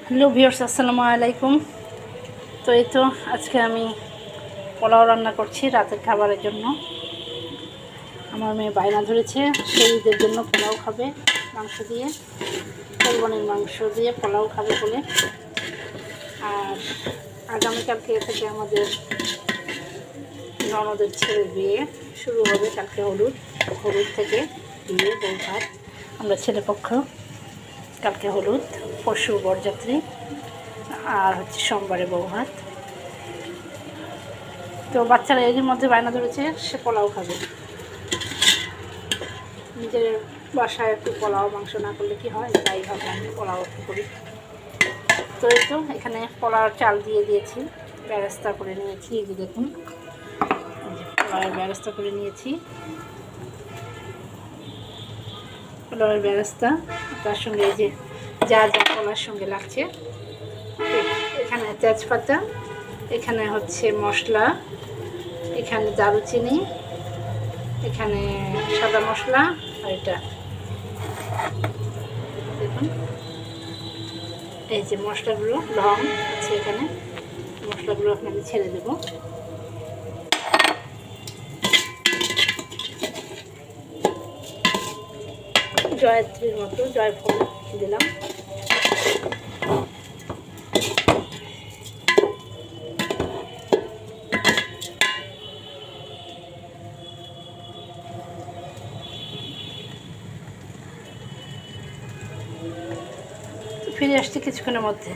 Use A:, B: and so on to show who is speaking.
A: Hello viewers, আসসালামু আলাইকুম। তো এই তো আজকে আমি পোলাও রান্না করছি রাতের খাবারের জন্য। আমার মেয়ে বায়না ধরেছে সেই ঈদের জন্য পোলাও খাবে, মাংস দিয়ে, কোরবানির মাংস দিয়ে পোলাও খাবে বলে। আর আগামীকালকে থেকে আমাদের ননদের ছেলের বিয়ে শুরু হবে। কালকে হলুদ থেকে বিয়ে, বউ ভাত। আমরা ছেলেপক্ষ, কালকে হলুদ, পরশু বরযাত্রী, আর হচ্ছে সোমবারে বউ ভাত। তো বাচ্চারা এরই মধ্যে বায়না ধরেছে সে পোলাও খাবে। নিজের বাসায় একটু পোলাও মাংস না করলে কি হয়, তাই ভাবলাম পোলাও একটু করি। তো এই তো এখানে পোলাওর চাল দিয়ে দিয়েছি, বেরেস্তা করে নিয়েছি। এই যে দেখুন, পোলাওয়ের বেরেস্তা করে নিয়েছি। পোলাওয়ের বেরেস্তা, তার সঙ্গে এই যে যা যা পোলার সঙ্গে লাগছে, এখানে তেজপাতা, এখানে হচ্ছে মশলা, এখানে দারুচিনি, এখানে সাদা মশলা, আর এটা দেখুন এই যে মশলাগুলো, লং আছে এখানে। মশলাগুলো এখন আমি ছেড়ে দেবো। জয়ত্রীর মতো জয়ফল দিলাম। ফিরে আসছি কিছুক্ষণের মধ্যে।